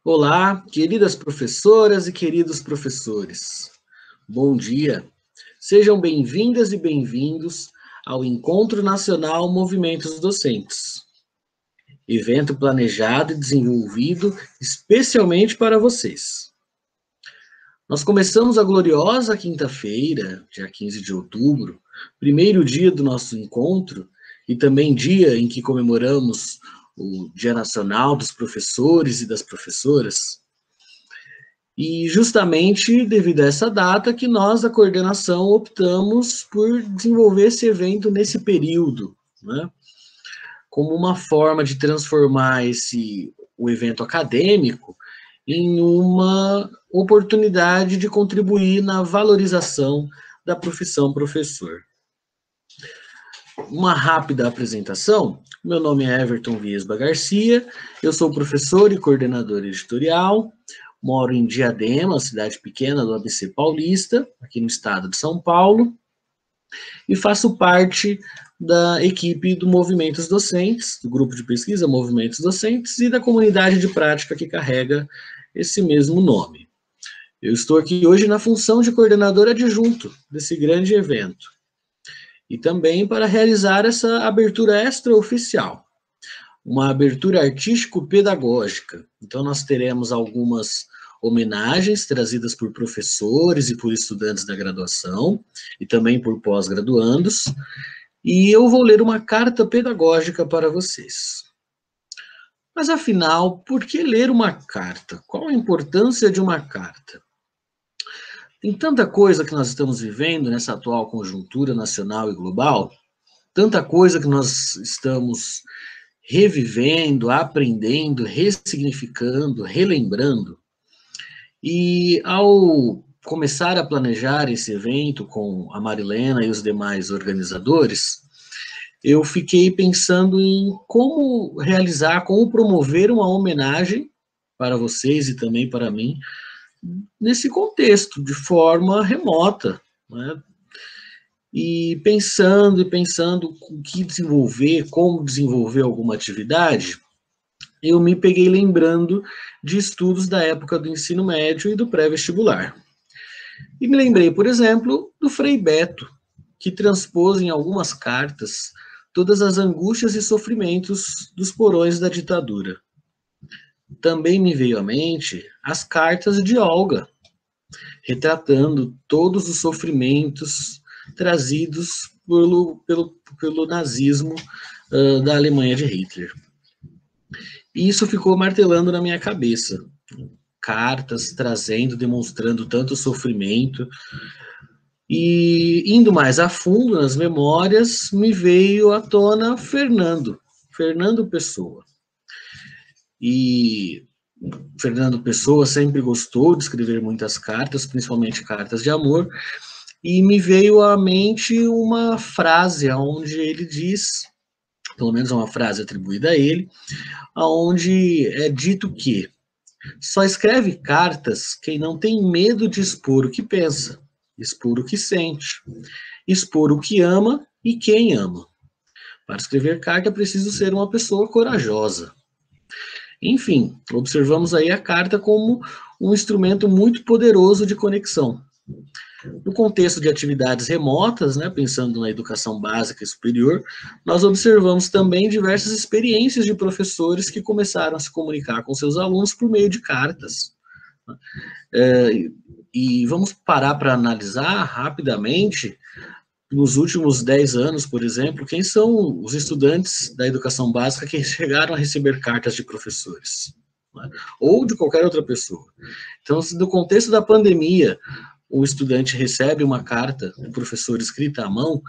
Olá, queridas professoras e queridos professores. Bom dia. Sejam bem-vindas e bem-vindos ao Encontro Nacional Movimentos Docentes, evento planejado e desenvolvido especialmente para vocês. Nós começamos a gloriosa quinta-feira, dia 15 de outubro, primeiro dia do nosso encontro e também dia em que comemoramos o Dia Nacional dos Professores e das Professoras. E justamente devido a essa data que nós, da coordenação, optamos por desenvolver esse evento nesse período, né? Como uma forma de transformar o evento acadêmico em uma oportunidade de contribuir na valorização da profissão professor. Uma rápida apresentação. Meu nome é Everton Viesba Garcia, eu sou professor e coordenador editorial, moro em Diadema, cidade pequena do ABC Paulista, aqui no estado de São Paulo, e faço parte da equipe do Movimentos Docentes, do grupo de pesquisa Movimentos Docentes e da comunidade de prática que carrega esse mesmo nome. Eu estou aqui hoje na função de coordenador adjunto desse grande evento e também para realizar essa abertura extraoficial, uma abertura artístico-pedagógica. Então nós teremos algumas homenagens trazidas por professores e por estudantes da graduação e também por pós-graduandos, e eu vou ler uma carta pedagógica para vocês. Mas afinal, por que ler uma carta? Qual a importância de uma carta? Tem tanta coisa que nós estamos vivendo nessa atual conjuntura nacional e global, tanta coisa que nós estamos revivendo, aprendendo, ressignificando, relembrando. E ao começar a planejar esse evento com a Marilena e os demais organizadores, eu fiquei pensando em como realizar, como promover uma homenagem para vocês e também para mim, nesse contexto, de forma remota, né? E pensando o que desenvolver, como desenvolver alguma atividade, eu me peguei lembrando de estudos da época do ensino médio e do pré-vestibular. E me lembrei, por exemplo, do Frei Beto, que transpôs em algumas cartas todas as angústias e sofrimentos dos porões da ditadura. Também me veio à mente as cartas de Olga, retratando todos os sofrimentos trazidos pelo nazismo da Alemanha de Hitler. E isso ficou martelando na minha cabeça. Cartas trazendo, demonstrando tanto sofrimento. E indo mais a fundo nas memórias, me veio à tona Fernando Pessoa. E Fernando Pessoa sempre gostou de escrever muitas cartas, principalmente cartas de amor, e me veio à mente uma frase onde ele diz, pelo menos uma frase atribuída a ele, onde é dito que só escreve cartas quem não tem medo de expor o que pensa, expor o que sente, expor o que ama e quem ama. Para escrever carta é preciso ser uma pessoa corajosa. Enfim, observamos aí a carta como um instrumento muito poderoso de conexão. No contexto de atividades remotas, né, pensando na educação básica e superior, nós observamos também diversas experiências de professores que começaram a se comunicar com seus alunos por meio de cartas. E vamos parar para analisar rapidamente, nos últimos 10 anos, por exemplo, quem são os estudantes da educação básica que chegaram a receber cartas de professores, né, ou de qualquer outra pessoa. Então, no contexto da pandemia, o estudante recebe uma carta do professor escrita à mão,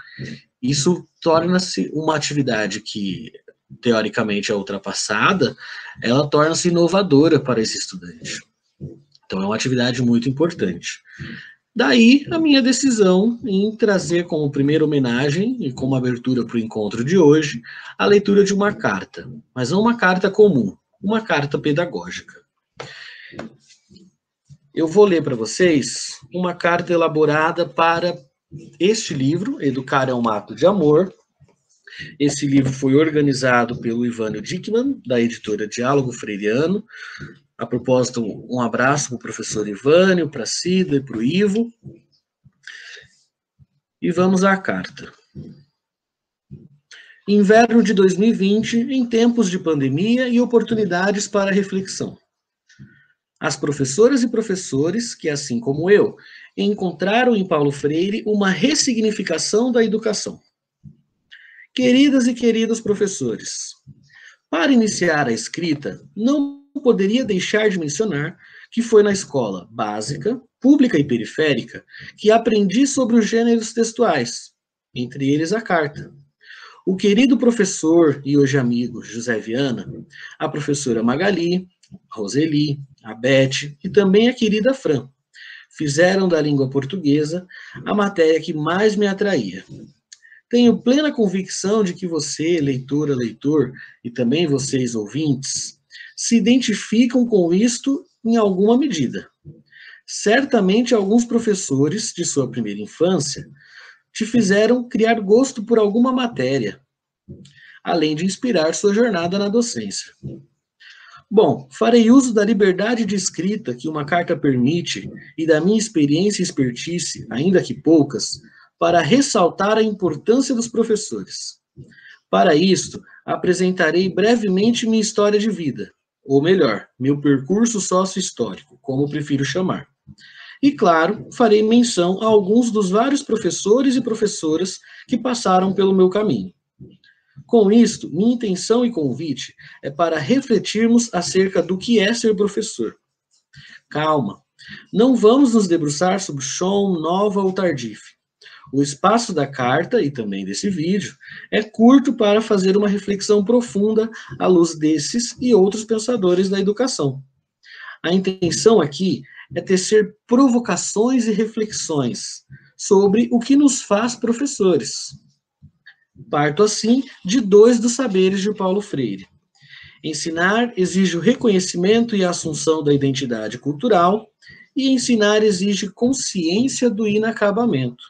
isso torna-se uma atividade que, teoricamente, é ultrapassada, ela torna-se inovadora para esse estudante. Então, é uma atividade muito importante. Daí, a minha decisão em trazer como primeira homenagem e como abertura para o encontro de hoje, a leitura de uma carta, mas não uma carta comum, uma carta pedagógica. Eu vou ler para vocês uma carta elaborada para este livro, Educar é um Ato de Amor. Esse livro foi organizado pelo Ivânio Dickmann, da editora Diálogo Freiriano, A propósito, um abraço para o professor Ivânio, para a Cida e para o Ivo. E vamos à carta. Inverno de 2020, em tempos de pandemia e oportunidades para reflexão. As professoras e professores que, assim como eu, encontraram em Paulo Freire uma ressignificação da educação. Queridas e queridos professores, para iniciar a escrita, não poderia deixar de mencionar que foi na escola básica, pública e periférica que aprendi sobre os gêneros textuais, entre eles a carta. O querido professor e hoje amigo José Viana, a professora Magali, a Roseli, a Beth e também a querida Fran fizeram da língua portuguesa a matéria que mais me atraía. Tenho plena convicção de que você, leitora, leitor, e também vocês, ouvintes, se identificam com isto em alguma medida. Certamente alguns professores de sua primeira infância te fizeram criar gosto por alguma matéria, além de inspirar sua jornada na docência. Bom, farei uso da liberdade de escrita que uma carta permite e da minha experiência e expertise, ainda que poucas, para ressaltar a importância dos professores. Para isto, apresentarei brevemente minha história de vida, ou melhor, meu percurso sócio-histórico, como prefiro chamar. E, claro, farei menção a alguns dos vários professores e professoras que passaram pelo meu caminho. Com isto, minha intenção e convite é para refletirmos acerca do que é ser professor. Calma, não vamos nos debruçar sobre Chon, Nova ou Tardif. O espaço da carta, e também desse vídeo, é curto para fazer uma reflexão profunda à luz desses e outros pensadores da educação. A intenção aqui é tecer provocações e reflexões sobre o que nos faz professores. Parto, assim, de dois dos saberes de Paulo Freire. Ensinar exige o reconhecimento e a assunção da identidade cultural, e ensinar exige consciência do inacabamento.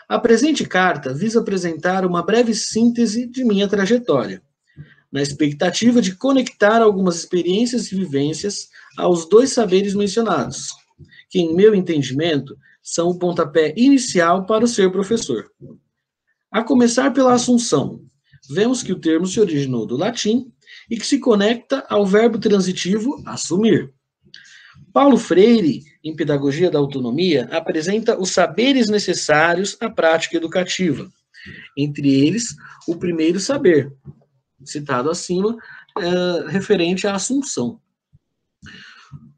A presente carta visa apresentar uma breve síntese de minha trajetória, na expectativa de conectar algumas experiências e vivências aos dois saberes mencionados, que, em meu entendimento, são o pontapé inicial para o ser professor. A começar pela assunção, vemos que o termo se originou do latim e que se conecta ao verbo transitivo assumir. Paulo Freire, em Pedagogia da Autonomia, apresenta os saberes necessários à prática educativa, entre eles o primeiro saber, citado acima, referente à assunção.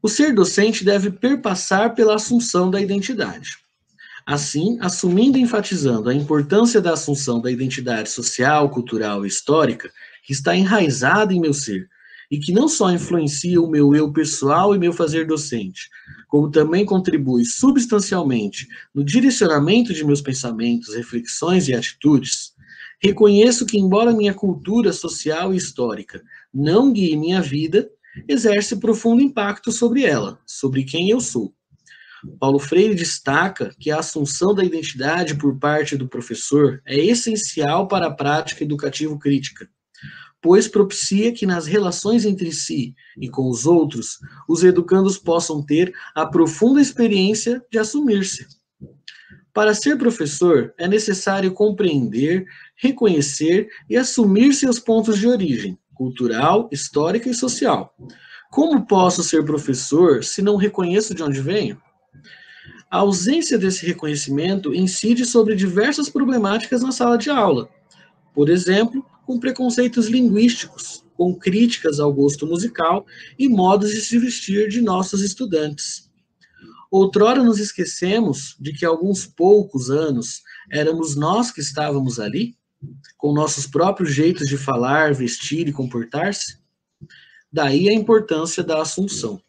O ser docente deve perpassar pela assunção da identidade. Assim, assumindo e enfatizando a importância da assunção da identidade social, cultural e histórica, que está enraizada em meu ser, e que não só influencia o meu eu pessoal e meu fazer docente, como também contribui substancialmente no direcionamento de meus pensamentos, reflexões e atitudes, reconheço que, embora minha cultura social e histórica não guie minha vida, exerce profundo impacto sobre ela, sobre quem eu sou. Paulo Freire destaca que a assunção da identidade por parte do professor é essencial para a prática educativo-crítica, pois propicia que nas relações entre si e com os outros, os educandos possam ter a profunda experiência de assumir-se. Para ser professor, é necessário compreender, reconhecer e assumir seus pontos de origem, cultural, histórica e social. Como posso ser professor se não reconheço de onde venho? A ausência desse reconhecimento incide sobre diversas problemáticas na sala de aula. Por exemplo, com preconceitos linguísticos, com críticas ao gosto musical e modos de se vestir de nossos estudantes. Outrora nos esquecemos de que há alguns poucos anos éramos nós que estávamos ali, com nossos próprios jeitos de falar, vestir e comportar-se. Daí a importância da assunção.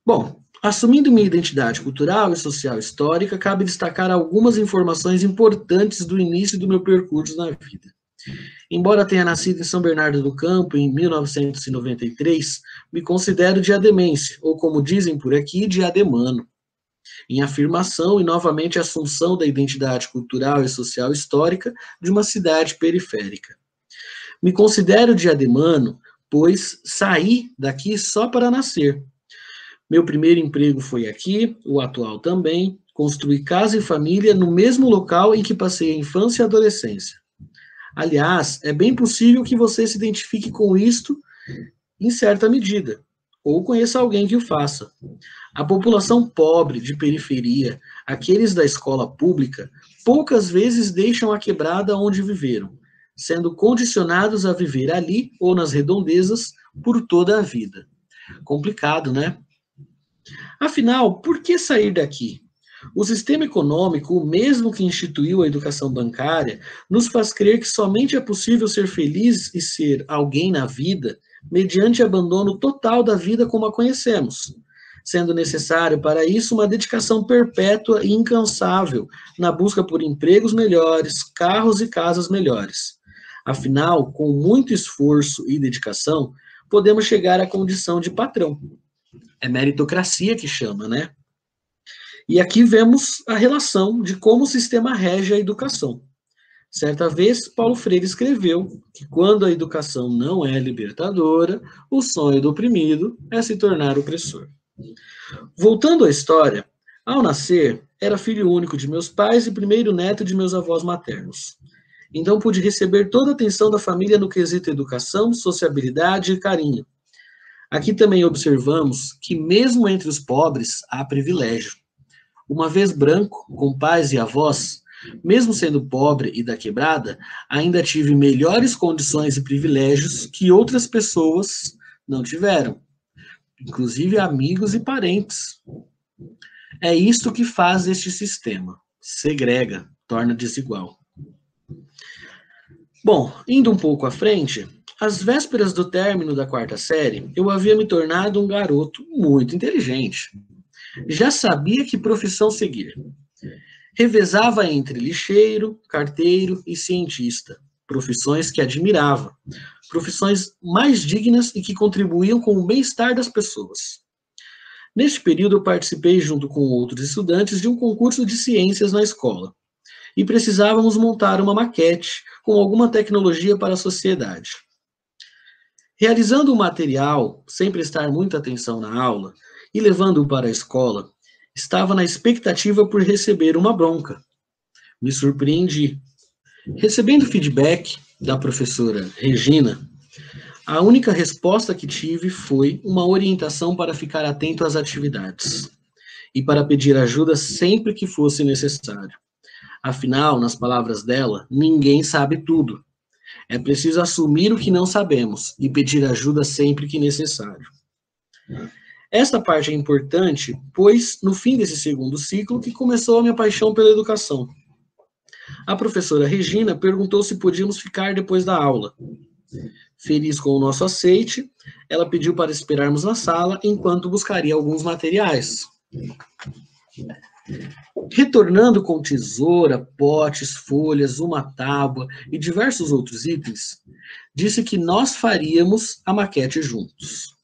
Bom, assumindo minha identidade cultural e social histórica, cabe destacar algumas informações importantes do início do meu percurso na vida. Embora tenha nascido em São Bernardo do Campo em 1993, me considero diademense, ou como dizem por aqui, diademano, em afirmação e novamente assunção da identidade cultural e social histórica de uma cidade periférica. Me considero diademano pois saí daqui só para nascer. Meu primeiro emprego foi aqui, o atual também. Construí casa e família no mesmo local em que passei a infância e a adolescência. Aliás, é bem possível que você se identifique com isto em certa medida, ou conheça alguém que o faça. A população pobre de periferia, aqueles da escola pública, poucas vezes deixam a quebrada onde viveram, sendo condicionados a viver ali ou nas redondezas por toda a vida. Complicado, né? Afinal, por que sair daqui? O sistema econômico, o mesmo que instituiu a educação bancária, nos faz crer que somente é possível ser feliz e ser alguém na vida mediante abandono total da vida como a conhecemos, sendo necessário para isso uma dedicação perpétua e incansável na busca por empregos melhores, carros e casas melhores. Afinal, com muito esforço e dedicação, podemos chegar à condição de patrão. É meritocracia que chama, né? E aqui vemos a relação de como o sistema rege a educação. Certa vez, Paulo Freire escreveu que quando a educação não é libertadora, o sonho do oprimido é se tornar opressor. Voltando à história, ao nascer, era filho único de meus pais e primeiro neto de meus avós maternos. Então pude receber toda a atenção da família no quesito educação, sociabilidade e carinho. Aqui também observamos que mesmo entre os pobres há privilégio. Uma vez branco, com pais e avós, mesmo sendo pobre e da quebrada, ainda tive melhores condições e privilégios que outras pessoas não tiveram, inclusive amigos e parentes. É isto que faz este sistema: segrega, torna desigual. Bom, indo um pouco à frente, às vésperas do término da quarta série, eu havia me tornado um garoto muito inteligente. Já sabia que profissão seguir. Revezava entre lixeiro, carteiro e cientista, profissões que admirava, profissões mais dignas e que contribuíam com o bem-estar das pessoas. Neste período, eu participei, junto com outros estudantes, de um concurso de ciências na escola, e precisávamos montar uma maquete com alguma tecnologia para a sociedade. Realizando o material, sem prestar muita atenção na aula, e levando-o para a escola, estava na expectativa por receber uma bronca. Me surpreendi. Recebendo feedback da professora Regina, a única resposta que tive foi uma orientação para ficar atento às atividades e para pedir ajuda sempre que fosse necessário. Afinal, nas palavras dela, ninguém sabe tudo. É preciso assumir o que não sabemos e pedir ajuda sempre que necessário. Esta parte é importante, pois no fim desse segundo ciclo que começou a minha paixão pela educação. A professora Regina perguntou se podíamos ficar depois da aula. Feliz com o nosso aceite, ela pediu para esperarmos na sala enquanto buscaria alguns materiais. Retornando com tesoura, potes, folhas, uma tábua e diversos outros itens, disse que nós faríamos a maquete juntos.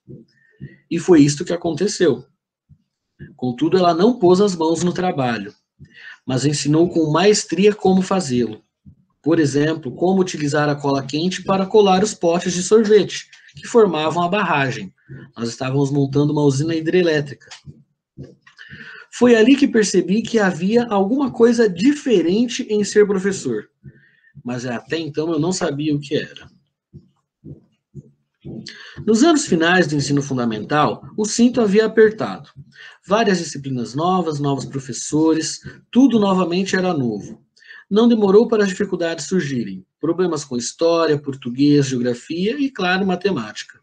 E foi isto que aconteceu. Contudo, ela não pôs as mãos no trabalho, mas ensinou com maestria como fazê-lo. Por exemplo, como utilizar a cola quente para colar os potes de sorvete, que formavam a barragem. Nós estávamos montando uma usina hidrelétrica. Foi ali que percebi que havia alguma coisa diferente em ser professor, mas até então eu não sabia o que era. Nos anos finais do ensino fundamental, o cinto havia apertado. Várias disciplinas novas, novos professores, tudo novamente era novo. Não demorou para as dificuldades surgirem. Problemas com história, português, geografia e, claro, matemática.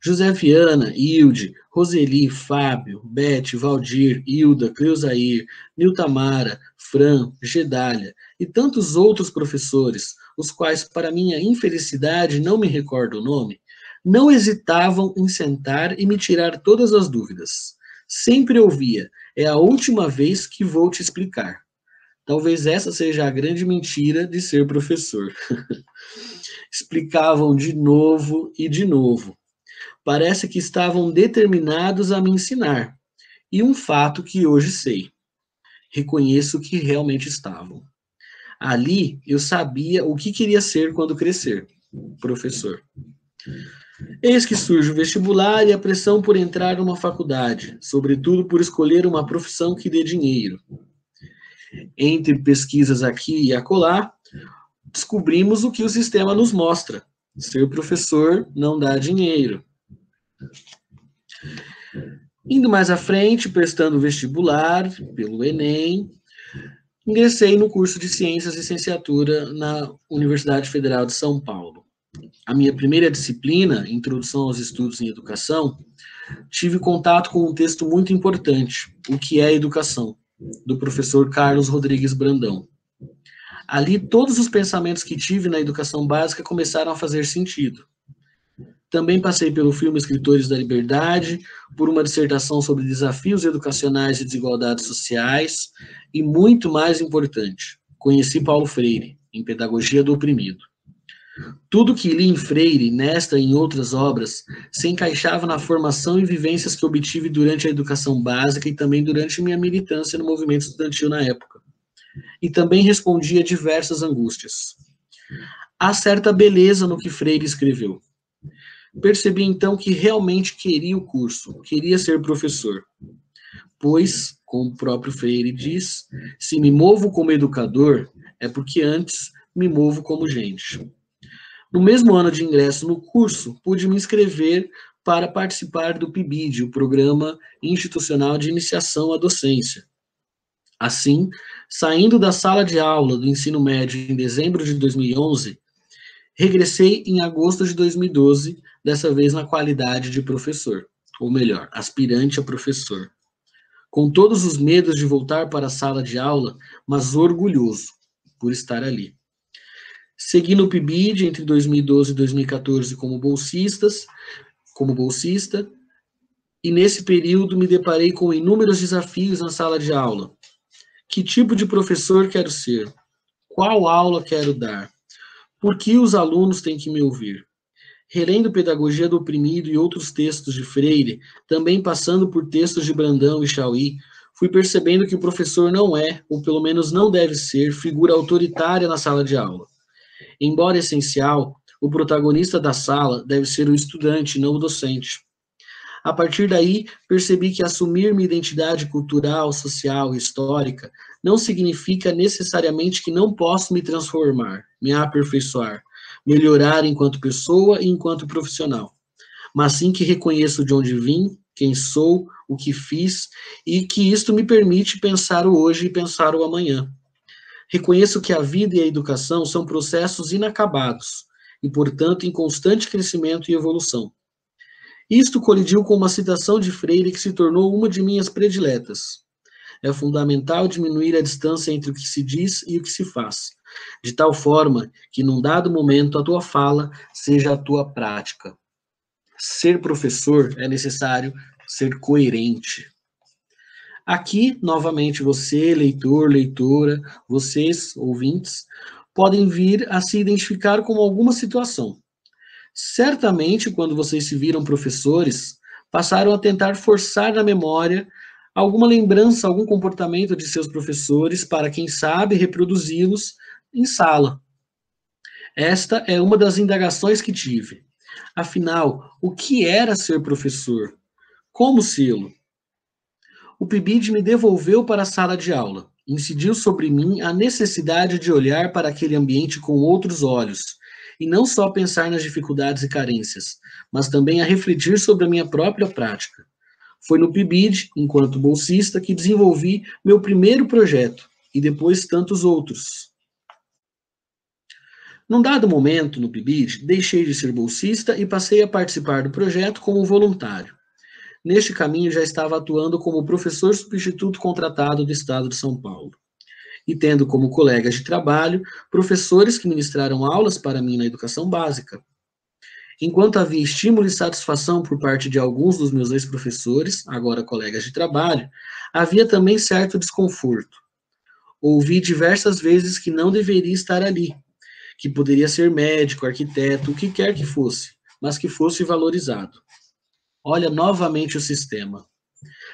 José Viana, Hilde, Roseli, Fábio, Bete, Valdir, Hilda, Cleusair, Niltamara, Fran, Gedália e tantos outros professores, os quais, para minha infelicidade, não me recordo o nome, não hesitavam em sentar e me tirar todas as dúvidas. Sempre ouvia: é a última vez que vou te explicar. Talvez essa seja a grande mentira de ser professor. Explicavam de novo e de novo. Parece que estavam determinados a me ensinar. E um fato que hoje sei. Reconheço que realmente estavam. Ali eu sabia o que queria ser quando crescer. Professor. Eis que surge o vestibular e a pressão por entrar numa faculdade, sobretudo por escolher uma profissão que dê dinheiro. Entre pesquisas aqui e acolá, descobrimos o que o sistema nos mostra. Ser professor não dá dinheiro. Indo mais à frente, prestando vestibular pelo Enem, ingressei no curso de Ciências e Licenciatura na Universidade Federal de São Paulo. A minha primeira disciplina, Introdução aos Estudos em Educação, tive contato com um texto muito importante, O que é Educação, do professor Carlos Rodrigues Brandão. Ali, todos os pensamentos que tive na educação básica começaram a fazer sentido. Também passei pelo filme Escritores da Liberdade, por uma dissertação sobre desafios educacionais e desigualdades sociais, e muito mais importante, conheci Paulo Freire, em Pedagogia do Oprimido. Tudo que li em Freire, nesta e em outras obras, se encaixava na formação e vivências que obtive durante a educação básica e também durante minha militância no movimento estudantil na época. E também respondia a diversas angústias. Há certa beleza no que Freire escreveu. Percebi então que realmente queria o curso, queria ser professor. Pois, como o próprio Freire diz, se me movo como educador, é porque antes me movo como gente. No mesmo ano de ingresso no curso, pude me inscrever para participar do PIBID, o Programa Institucional de Iniciação à Docência. Assim, saindo da sala de aula do ensino médio em dezembro de 2011, regressei em agosto de 2012, dessa vez na qualidade de professor, ou melhor, aspirante a professor. Com todos os medos de voltar para a sala de aula, mas orgulhoso por estar ali. Segui no PIBID entre 2012 e 2014 como bolsista, e nesse período me deparei com inúmeros desafios na sala de aula. Que tipo de professor quero ser? Qual aula quero dar? Por que os alunos têm que me ouvir? Relendo Pedagogia do Oprimido e outros textos de Freire, também passando por textos de Brandão e Chauí, fui percebendo que o professor não é, ou pelo menos não deve ser, figura autoritária na sala de aula. Embora essencial, o protagonista da sala deve ser o estudante, não o docente. A partir daí, percebi que assumir minha identidade cultural, social e histórica não significa necessariamente que não posso me transformar, me aperfeiçoar, melhorar enquanto pessoa e enquanto profissional, mas sim que reconheço de onde vim, quem sou, o que fiz, e que isto me permite pensar o hoje e pensar o amanhã. Reconheço que a vida e a educação são processos inacabados, e, portanto, em constante crescimento e evolução. Isto colidiu com uma citação de Freire que se tornou uma de minhas prediletas. É fundamental diminuir a distância entre o que se diz e o que se faz, de tal forma que, num dado momento, a tua fala seja a tua prática. Ser professor é necessário ser coerente. Aqui, novamente, você, leitor, leitora, vocês, ouvintes, podem vir a se identificar com alguma situação. Certamente, quando vocês se viram professores, passaram a tentar forçar na memória alguma lembrança, algum comportamento de seus professores para, quem sabe, reproduzi-los em sala. Esta é uma das indagações que tive. Afinal, o que era ser professor? Como sê-lo? O PIBID me devolveu para a sala de aula. Incidiu sobre mim a necessidade de olhar para aquele ambiente com outros olhos, e não só pensar nas dificuldades e carências, mas também a refletir sobre a minha própria prática. Foi no PIBID, enquanto bolsista, que desenvolvi meu primeiro projeto, e depois tantos outros. Num dado momento, no PIBID, deixei de ser bolsista e passei a participar do projeto como voluntário. Neste caminho, já estava atuando como professor substituto contratado do Estado de São Paulo, e tendo como colegas de trabalho professores que ministraram aulas para mim na educação básica. Enquanto havia estímulo e satisfação por parte de alguns dos meus ex-professores, agora colegas de trabalho, havia também certo desconforto. Ouvi diversas vezes que não deveria estar ali, que poderia ser médico, arquiteto, o que quer que fosse, mas que fosse valorizado. Olha novamente o sistema.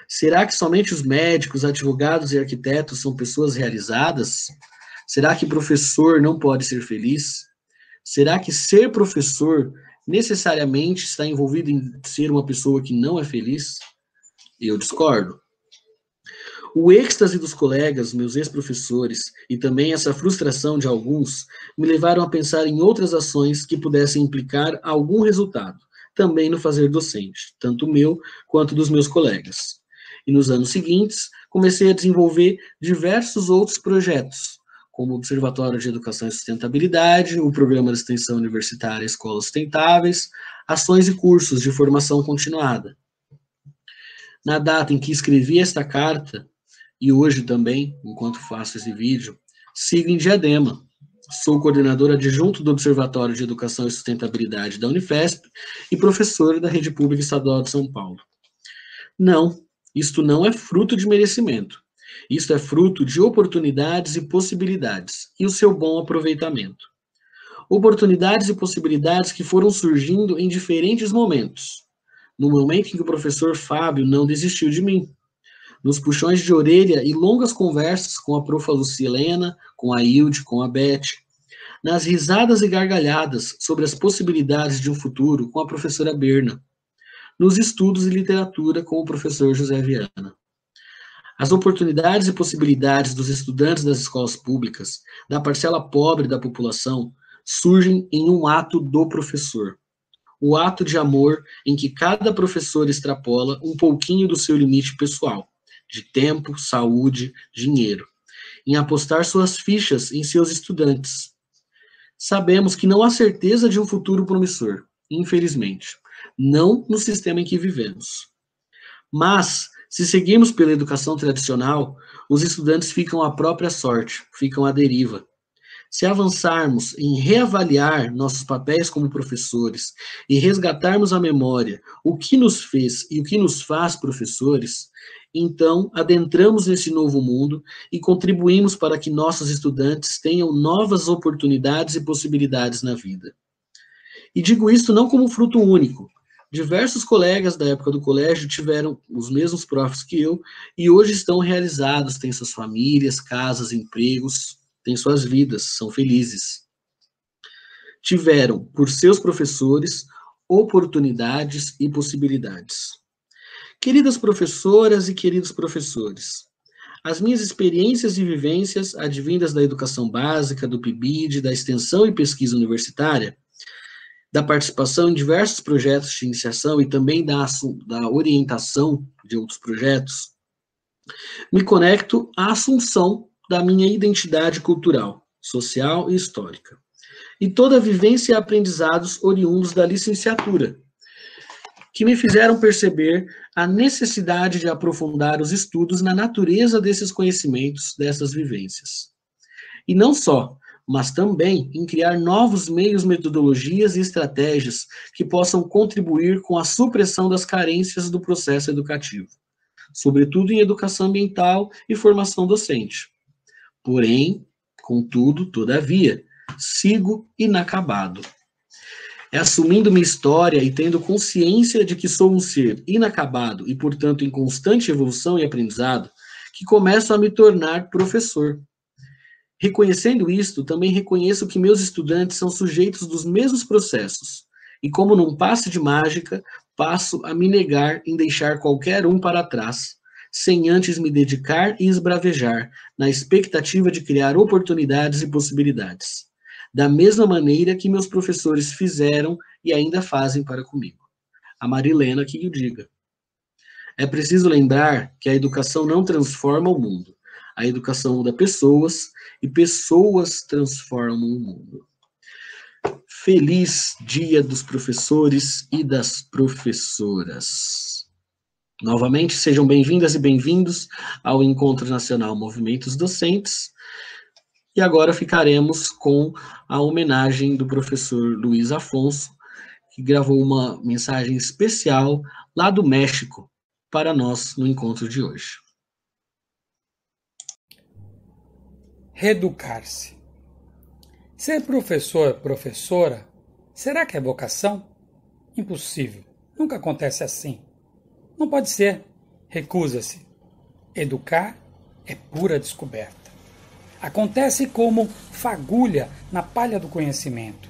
Será que somente os médicos, advogados e arquitetos são pessoas realizadas? Será que professor não pode ser feliz? Será que ser professor necessariamente está envolvido em ser uma pessoa que não é feliz? Eu discordo. O êxtase dos colegas, meus ex-professores, e também essa frustração de alguns, me levaram a pensar em outras ações que pudessem implicar algum resultado, também no fazer docente, tanto meu quanto dos meus colegas. E nos anos seguintes, comecei a desenvolver diversos outros projetos, como o Observatório de Educação e Sustentabilidade, o Programa de Extensão Universitária Escolas Sustentáveis, ações e cursos de formação continuada. Na data em que escrevi esta carta, e hoje também, enquanto faço esse vídeo, sigo em Diadema. Sou coordenador adjunto do Observatório de Educação e Sustentabilidade da Unifesp e professor da Rede Pública Estadual de São Paulo. Não, isto não é fruto de merecimento. Isto é fruto de oportunidades e possibilidades, e o seu bom aproveitamento. Oportunidades e possibilidades que foram surgindo em diferentes momentos. No momento em que o professor Fábio não desistiu de mim, nos puxões de orelha e longas conversas com a profa Lucilena, com a Hilde, com a Beth, nas risadas e gargalhadas sobre as possibilidades de um futuro com a professora Berna, nos estudos e literatura com o professor José Viana. As oportunidades e possibilidades dos estudantes das escolas públicas, da parcela pobre da população, surgem em um ato do professor. O ato de amor em que cada professor extrapola um pouquinho do seu limite pessoal, de tempo, saúde, dinheiro, em apostar suas fichas em seus estudantes. Sabemos que não há certeza de um futuro promissor, infelizmente, não no sistema em que vivemos. Mas, se seguirmos pela educação tradicional, os estudantes ficam à própria sorte, ficam à deriva. Se avançarmos em reavaliar nossos papéis como professores e resgatarmos à memória o que nos fez e o que nos faz professores, então adentramos nesse novo mundo e contribuímos para que nossos estudantes tenham novas oportunidades e possibilidades na vida. E digo isso não como fruto único. Diversos colegas da época do colégio tiveram os mesmos profs que eu e hoje estão realizados, têm suas famílias, casas, empregos, têm suas vidas, são felizes. Tiveram, por seus professores, oportunidades e possibilidades. Queridas professoras e queridos professores, as minhas experiências e vivências, advindas da educação básica, do PIBID, da extensão e pesquisa universitária, da participação em diversos projetos de iniciação e também da orientação de outros projetos, me conecto à assunção da minha identidade cultural, social e histórica, e toda a vivência e aprendizados oriundos da licenciatura, que me fizeram perceber a necessidade de aprofundar os estudos na natureza desses conhecimentos, dessas vivências. E não só, mas também em criar novos meios, metodologias e estratégias que possam contribuir com a supressão das carências do processo educativo, sobretudo em educação ambiental e formação docente. Porém, contudo, todavia, sigo inacabado. É assumindo minha história e tendo consciência de que sou um ser inacabado e, portanto, em constante evolução e aprendizado, que começo a me tornar professor. Reconhecendo isto, também reconheço que meus estudantes são sujeitos dos mesmos processos, e como num passe de mágica, passo a me negar em deixar qualquer um para trás, sem antes me dedicar e esbravejar, na expectativa de criar oportunidades e possibilidades, da mesma maneira que meus professores fizeram e ainda fazem para comigo. A Marilena que o diga. É preciso lembrar que a educação não transforma o mundo. A educação muda pessoas e pessoas transformam o mundo. Feliz Dia dos Professores e das Professoras. Novamente, sejam bem-vindas e bem-vindos ao Encontro Nacional Movimentos Docentes. E agora ficaremos com a homenagem do professor Luiz Afonso, que gravou uma mensagem especial lá do México para nós no encontro de hoje. Reeducar-se. Ser professor, professora, será que é vocação? Impossível. Nunca acontece assim. Não pode ser. Recusa-se. Educar é pura descoberta. Acontece como fagulha na palha do conhecimento.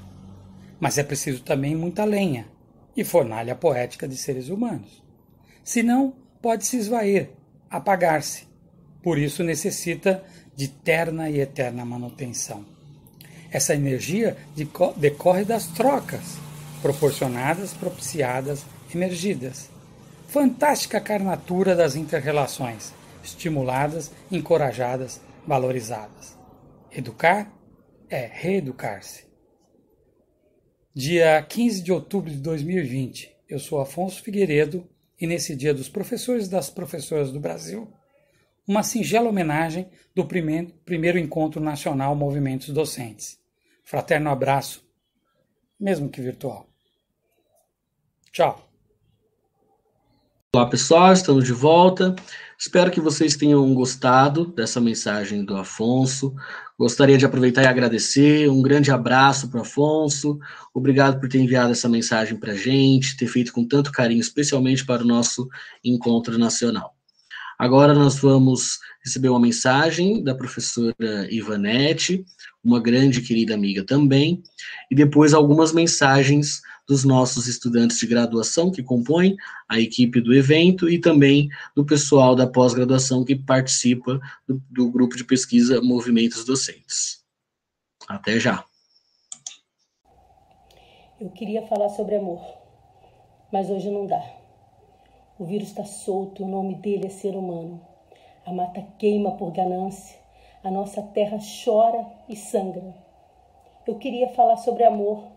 Mas é preciso também muita lenha e fornalha poética de seres humanos. Senão, pode se esvair, apagar-se. Por isso necessita de terna e eterna manutenção. Essa energia decorre das trocas, proporcionadas, propiciadas, emergidas. Fantástica carnatura das inter-relações, estimuladas, encorajadas, valorizadas. Educar é reeducar-se. Dia 15 de outubro de 2020, eu sou Afonso Figueiredo e nesse dia dos professores e das professoras do Brasil, uma singela homenagem do primeiro Encontro Nacional Movimentos Docentes. Fraterno abraço, mesmo que virtual. Tchau. Olá pessoal, estamos de volta. Espero que vocês tenham gostado dessa mensagem do Afonso. Gostaria de aproveitar e agradecer. Um grande abraço para o Afonso. Obrigado por ter enviado essa mensagem para a gente, ter feito com tanto carinho, especialmente para o nosso encontro nacional. Agora nós vamos receber uma mensagem da professora Ivanete, uma grande querida amiga também, e depois algumas mensagens dos nossos estudantes de graduação que compõem a equipe do evento e também do pessoal da pós-graduação que participa do grupo de pesquisa Movimentos Docentes. Até já. Eu queria falar sobre amor, mas hoje não dá. O vírus está solto e o nome dele é ser humano. A mata queima por ganância, a nossa terra chora e sangra. Eu queria falar sobre amor,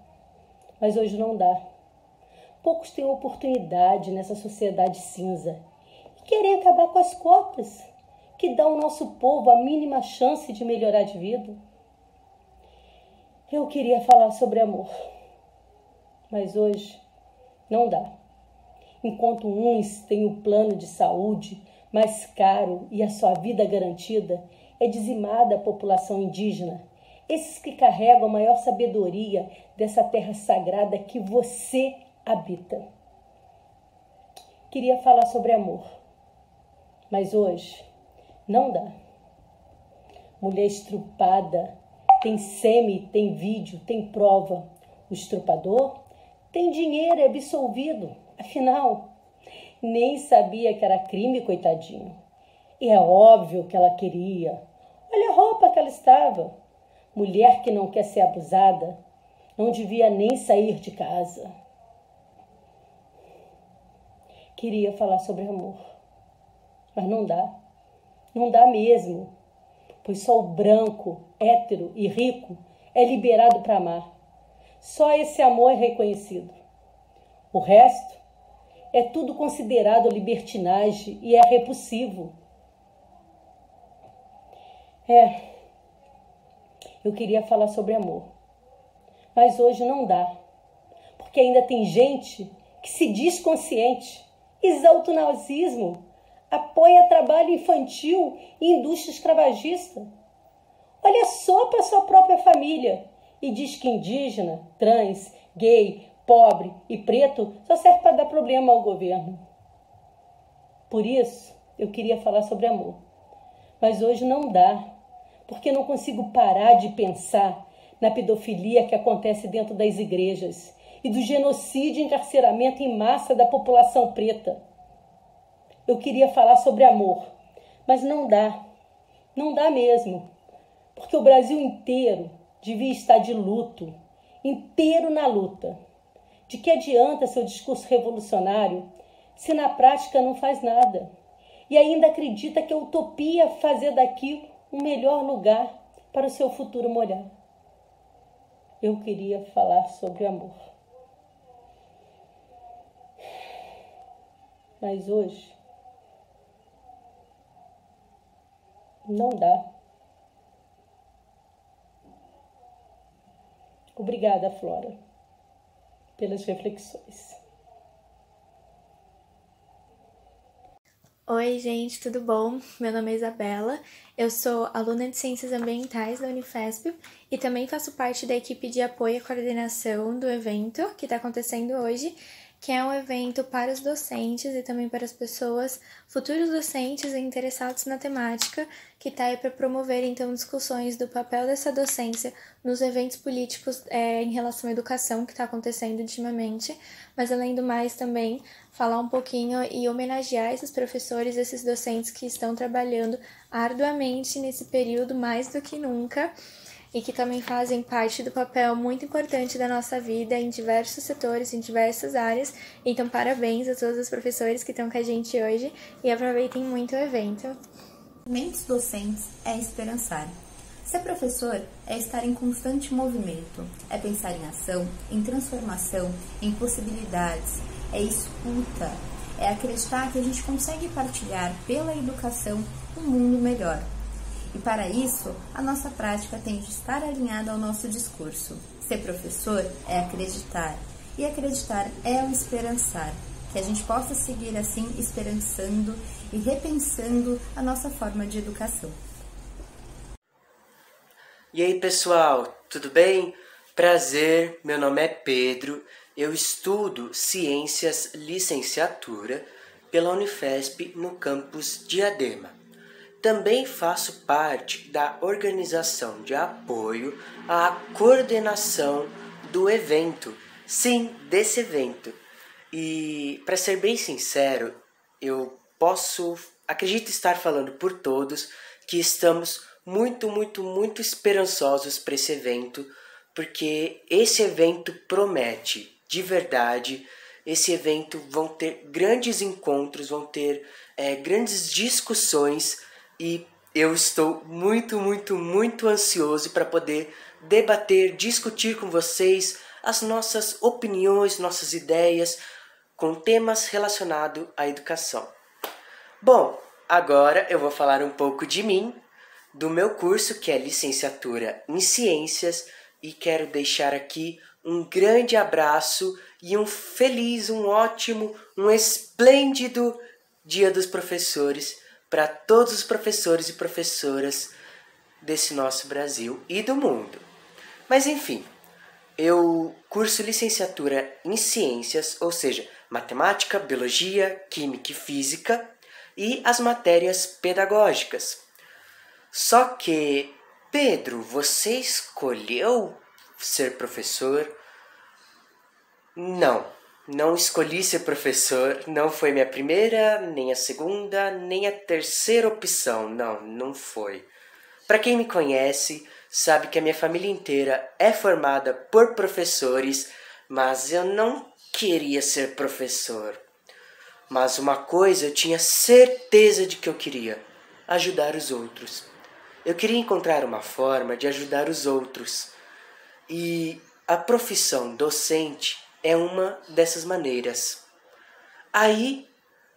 mas hoje não dá. Poucos têm oportunidade nessa sociedade cinza e querem acabar com as cotas que dão ao nosso povo a mínima chance de melhorar de vida. Eu queria falar sobre amor, mas hoje não dá. Enquanto uns têm o plano de saúde mais caro e a sua vida garantida, é dizimada a população indígena, esses que carregam a maior sabedoria dessa terra sagrada que você habita. Queria falar sobre amor, mas hoje não dá. Mulher estrupada, tem semi, tem vídeo, tem prova. O estrupador tem dinheiro, é absolvido. Afinal, nem sabia que era crime, coitadinho. E é óbvio que ela queria. Olha a roupa que ela estava. Mulher que não quer ser abusada, não devia nem sair de casa. Queria falar sobre amor, mas não dá. Não dá mesmo, pois só o branco, hétero e rico é liberado para amar. Só esse amor é reconhecido. O resto é tudo considerado libertinagem e é repulsivo. Eu queria falar sobre amor, mas hoje não dá, porque ainda tem gente que se diz consciente, exalta o nazismo, apoia trabalho infantil e indústria escravagista. Olha só para sua própria família e diz que indígena, trans, gay, pobre e preto só serve para dar problema ao governo. Por isso, eu queria falar sobre amor, mas hoje não dá, porque não consigo parar de pensar na pedofilia que acontece dentro das igrejas e do genocídio e encarceramento em massa da população preta. Eu queria falar sobre amor, mas não dá. Não dá mesmo, porque o Brasil inteiro devia estar de luto, inteiro na luta. De que adianta seu discurso revolucionário se na prática não faz nada? E ainda acredita que é utopia fazer daqui um melhor lugar para o seu futuro morar. Eu queria falar sobre amor. Mas hoje não dá. Obrigada, Flora, pelas reflexões. Oi, gente, tudo bom? Meu nome é Isabela, eu sou aluna de Ciências Ambientais da Unifesp e também faço parte da equipe de apoio e coordenação do evento que está acontecendo hoje, que é um evento para os docentes e também para as pessoas, futuros docentes e interessados na temática, que está aí para promover, então, discussões do papel dessa docência nos eventos políticos em relação à educação que está acontecendo ultimamente, mas, além do mais, também falar um pouquinho e homenagear esses professores, esses docentes que estão trabalhando arduamente nesse período mais do que nunca, e que também fazem parte do papel muito importante da nossa vida em diversos setores, em diversas áreas. Então, parabéns a todos os professores que estão com a gente hoje e aproveitem muito o evento. Mentes docentes é esperançar. Ser professor é estar em constante movimento, é pensar em ação, em transformação, em possibilidades, é escuta, é acreditar que a gente consegue partilhar pela educação um mundo melhor. E para isso, a nossa prática tem de estar alinhada ao nosso discurso. Ser professor é acreditar, e acreditar é o esperançar. Que a gente possa seguir assim esperançando e repensando a nossa forma de educação. E aí, pessoal, tudo bem? Prazer, meu nome é Pedro, eu estudo Ciências Licenciatura pela Unifesp no campus Diadema. Também faço parte da organização de apoio à coordenação do evento, sim, desse evento. E, para ser bem sincero, acredito estar falando por todos que estamos muito esperançosos para esse evento, porque esse evento promete, de verdade. Esse evento vão ter grandes encontros, vão ter grandes discussões, e eu estou muito ansioso para poder debater, discutir com vocês as nossas opiniões, nossas ideias com temas relacionados à educação. Bom, agora eu vou falar um pouco de mim, do meu curso, que é Licenciatura em Ciências, e quero deixar aqui um grande abraço e um feliz, um ótimo, um esplêndido Dia dos Professores para todos os professores e professoras desse nosso Brasil e do mundo. Mas enfim, eu curso licenciatura em Ciências, ou seja, Matemática, Biologia, Química e Física, e as matérias pedagógicas. Só que, Pedro, você escolheu ser professor? Não escolhi ser professor, não foi minha primeira, nem a segunda, nem a terceira opção, não foi. Para quem me conhece, sabe que a minha família inteira é formada por professores, mas eu não queria ser professor. Mas uma coisa eu tinha certeza de que eu queria: ajudar os outros. Eu queria encontrar uma forma de ajudar os outros. E a profissão docente é uma dessas maneiras. Aí,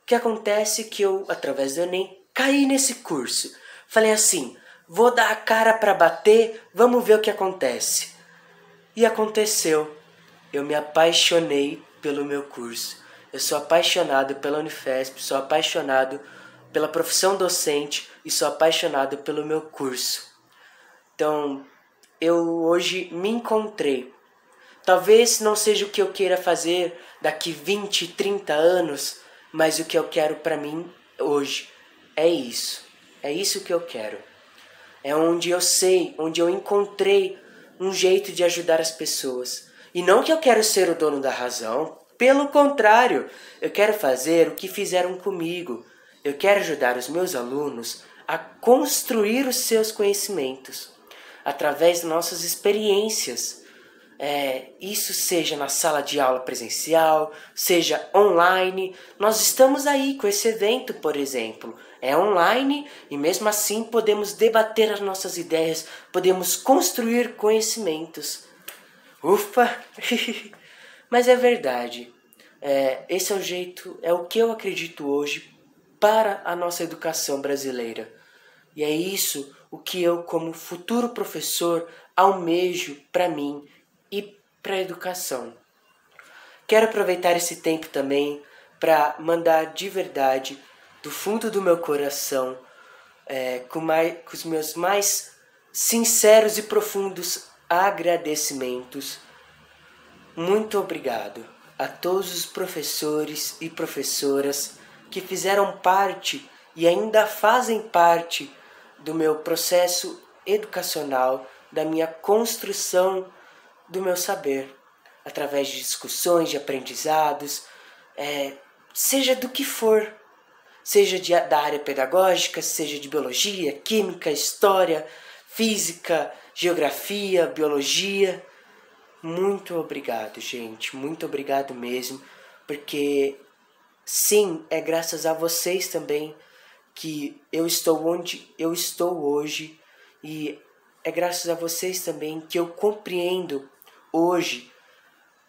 o que acontece que eu, através do Enem, caí nesse curso. Falei assim, vou dar a cara para bater, vamos ver o que acontece. E aconteceu. Eu me apaixonei pelo meu curso. Eu sou apaixonado pela Unifesp, sou apaixonado pela profissão docente e sou apaixonado pelo meu curso. Então, eu hoje me encontrei. Talvez não seja o que eu queira fazer daqui 20, 30 anos, mas o que eu quero para mim hoje é isso. É isso que eu quero. É onde eu sei, onde eu encontrei um jeito de ajudar as pessoas. E não que eu quero ser o dono da razão. Pelo contrário, eu quero fazer o que fizeram comigo. Eu quero ajudar os meus alunos a construir os seus conhecimentos através de nossas experiências. Isso seja na sala de aula presencial, seja online. Nós estamos aí com esse evento, por exemplo. É online e mesmo assim podemos debater as nossas ideias, podemos construir conhecimentos. Ufa! Mas é verdade. Esse é o jeito, é o que eu acredito hoje para a nossa educação brasileira. E é isso o que eu, como futuro professor, almejo para mim e para a educação. Quero aproveitar esse tempo também para mandar de verdade, do fundo do meu coração, com os meus mais sinceros e profundos agradecimentos. Muito obrigado. a todos os professores e professoras que fizeram parte e ainda fazem parte do meu processo educacional, da minha construção do meu saber, através de discussões, de aprendizados, seja do que for, seja da área pedagógica, seja de biologia, química, história, física, geografia, biologia. Muito obrigado, gente, muito obrigado mesmo, porque sim, é graças a vocês também que eu estou onde eu estou hoje, e é graças a vocês também que eu compreendo hoje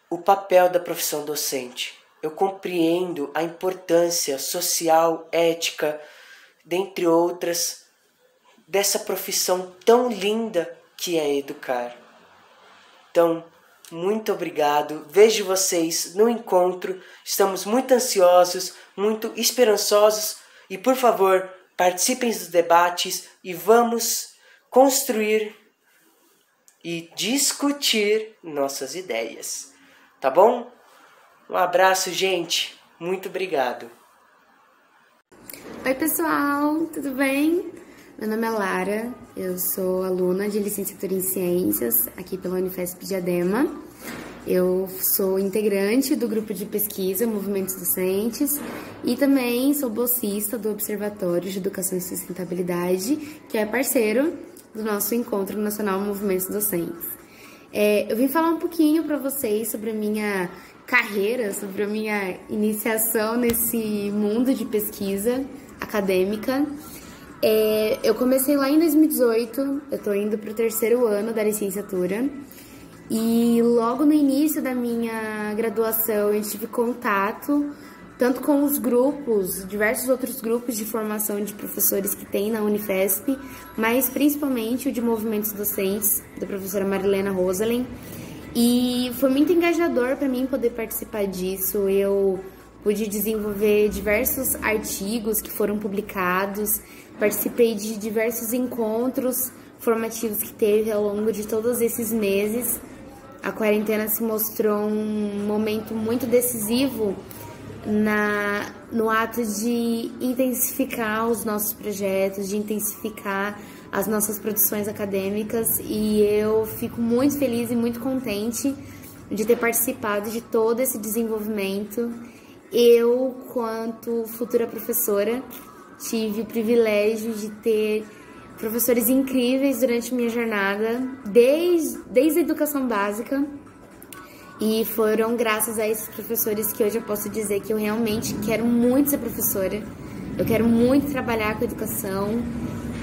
o papel da profissão docente. Eu compreendo a importância social, ética, dentre outras, dessa profissão tão linda que é educar. Então, muito obrigado. Vejo vocês no encontro. Estamos muito ansiosos, muito esperançosos. E, por favor, participem dos debates e vamos construir e discutir nossas ideias. Tá bom? Um abraço, gente. Muito obrigado. Oi, pessoal. Tudo bem? Meu nome é Lara. Eu sou aluna de licenciatura em Ciências aqui pela Unifesp Diadema. Eu sou integrante do grupo de pesquisa Movimentos Docentes e também sou bolsista do Observatório de Educação e Sustentabilidade, que é parceiro do nosso Encontro Nacional Movimentos Docentes. Eu vim falar um pouquinho para vocês sobre a minha carreira, sobre a minha iniciação nesse mundo de pesquisa acadêmica. Eu comecei lá em 2018, eu estou indo para o 3º ano da licenciatura. E logo no início da minha graduação eu tive contato tanto com os grupos, diversos outros grupos de formação de professores que tem na Unifesp, mas principalmente o de movimentos docentes, da professora Marilena Rosalen. E foi muito engajador para mim poder participar disso. Eu pude desenvolver diversos artigos que foram publicados, participei de diversos encontros formativos que teve ao longo de todos esses meses. A quarentena se mostrou um momento muito decisivo no ato de intensificar os nossos projetos, de intensificar as nossas produções acadêmicas, e eu fico muito feliz e muito contente de ter participado de todo esse desenvolvimento. Eu, quanto futura professora, tive o privilégio de ter professores incríveis durante minha jornada, desde a educação básica, e foram graças a esses professores que hoje eu posso dizer que eu realmente quero muito ser professora, eu quero muito trabalhar com educação,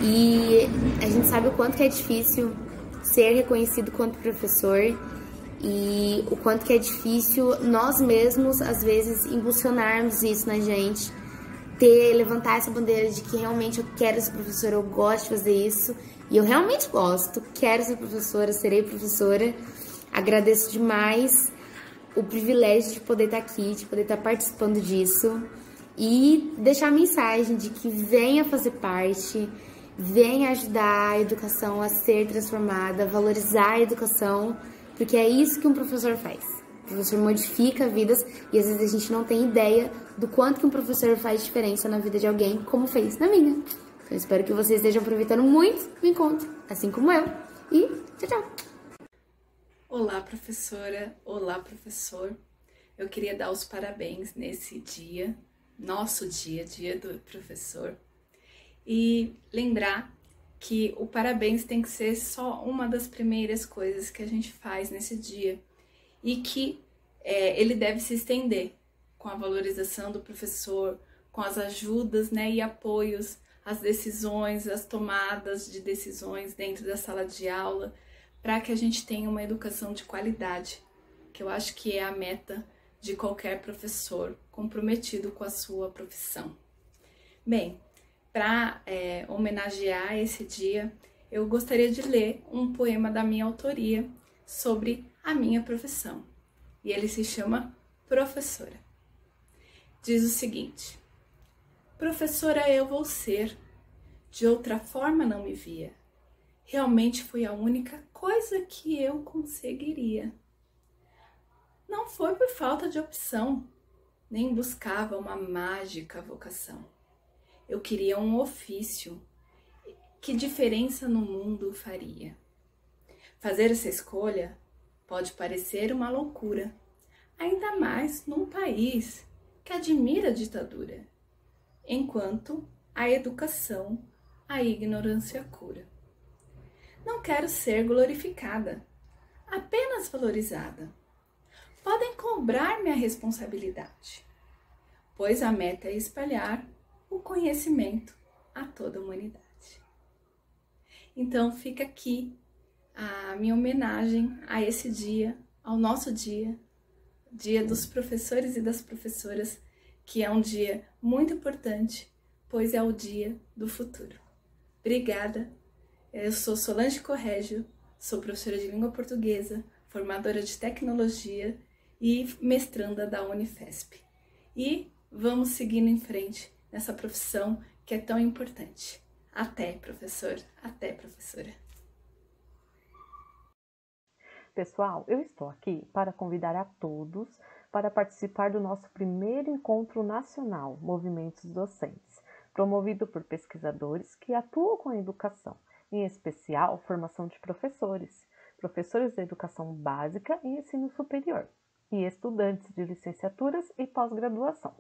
e a gente sabe o quanto que é difícil ser reconhecido quanto professor, e o quanto que é difícil nós mesmos, às vezes, impulsionarmos isso na gente, levantar essa bandeira de que realmente eu quero ser professora, eu gosto de fazer isso, e eu realmente gosto, quero ser professora, serei professora. Agradeço demais o privilégio de poder estar aqui, de poder estar participando disso, e deixar a mensagem de que venha fazer parte, venha ajudar a educação a ser transformada, valorizar a educação, porque é isso que um professor faz. O professor modifica vidas, e às vezes a gente não tem ideia do quanto que um professor faz diferença na vida de alguém, como fez na minha. Então, espero que vocês estejam aproveitando muito o encontro, assim como eu. E tchau, tchau! Olá, professora! Olá, professor! Eu queria dar os parabéns nesse dia, nosso dia, dia do professor, e lembrar que o parabéns tem que ser só uma das primeiras coisas que a gente faz nesse dia, e que ele deve se estender com a valorização do professor, com as ajudas, né, e apoios às decisões, às tomadas de decisões dentro da sala de aula, para que a gente tenha uma educação de qualidade, que eu acho que é a meta de qualquer professor comprometido com a sua profissão. Bem, para homenagear esse dia, eu gostaria de ler um poema da minha autoria sobre a minha profissão, e ele se chama Professora. Diz o seguinte: professora eu vou ser, de outra forma não me via, realmente foi a única coisa que eu conseguiria. não foi por falta de opção, nem buscava uma mágica vocação. Eu queria um ofício. Que diferença no mundo faria? Fazer essa escolha pode parecer uma loucura, ainda mais num país que admira a ditadura, enquanto a educação a ignorância cura. Não quero ser glorificada, apenas valorizada. Podem cobrar minha responsabilidade, pois a meta é espalhar o conhecimento a toda a humanidade. Então fica aqui a minha homenagem a esse dia, ao nosso dia, Dia dos Professores e das Professoras, que é um dia muito importante, pois é o dia do futuro. Obrigada. Eu sou Solange Corrégio, sou professora de língua portuguesa, formadora de tecnologia e mestranda da Unifesp. E vamos seguindo em frente nessa profissão que é tão importante. Até, professor. Até, professora. Pessoal, eu estou aqui para convidar a todos para participar do nosso primeiro encontro nacional Movimentos Docentes, promovido por pesquisadores que atuam com a educação, em especial formação de professores, professores de educação básica e ensino superior, e estudantes de licenciaturas e pós-graduação,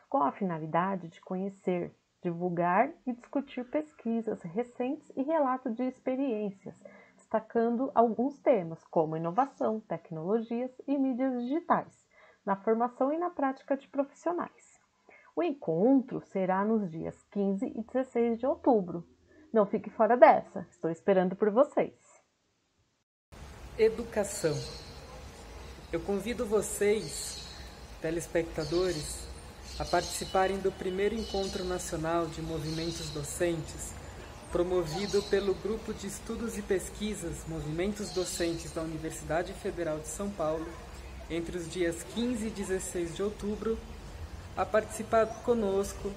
com a finalidade de conhecer, divulgar e discutir pesquisas recentes e relatos de experiências, destacando alguns temas como inovação, tecnologias e mídias digitais, na formação e na prática de profissionais. O encontro será nos dias 15 e 16 de outubro. Não fique fora dessa, estou esperando por vocês. Educação. Eu convido vocês, telespectadores, a participarem do primeiro Encontro Nacional de Movimentos Docentes, promovido pelo Grupo de Estudos e Pesquisas Movimentos Docentes da Universidade Federal de São Paulo, entre os dias 15 e 16 de outubro, a participar conosco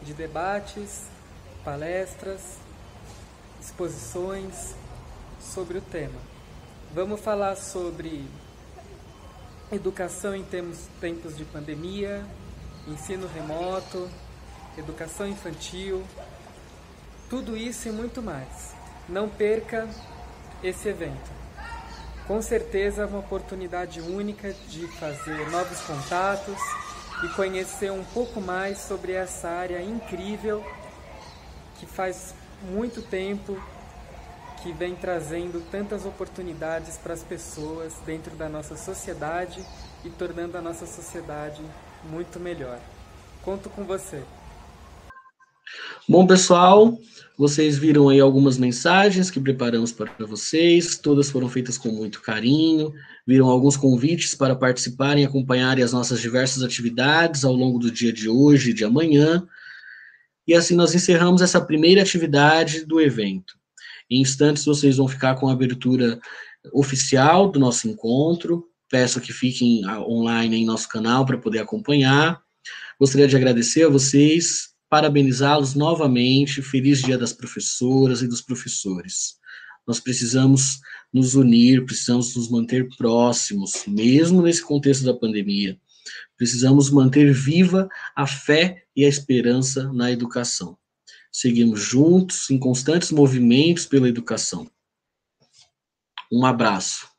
de debates, palestras, exposições sobre o tema. Vamos falar sobre educação em tempos de pandemia, ensino remoto, educação infantil, tudo isso e muito mais. Não perca esse evento. Com certeza é uma oportunidade única de fazer novos contatos e conhecer um pouco mais sobre essa área incrível que faz muito tempo que vem trazendo tantas oportunidades para as pessoas dentro da nossa sociedade e tornando a nossa sociedade muito melhor. Conto com você. Bom, pessoal, vocês viram aí algumas mensagens que preparamos para vocês, todas foram feitas com muito carinho, viram alguns convites para participarem e acompanharem as nossas diversas atividades ao longo do dia de hoje e de amanhã, e assim nós encerramos essa primeira atividade do evento. Em instantes vocês vão ficar com a abertura oficial do nosso encontro, peço que fiquem online em nosso canal para poder acompanhar. Gostaria de agradecer a vocês, parabenizá-los novamente, feliz Dia das Professoras e dos Professores. Nós precisamos nos unir, precisamos nos manter próximos, mesmo nesse contexto da pandemia. Precisamos manter viva a fé e a esperança na educação. Seguimos juntos, em constantes movimentos pela educação. Um abraço.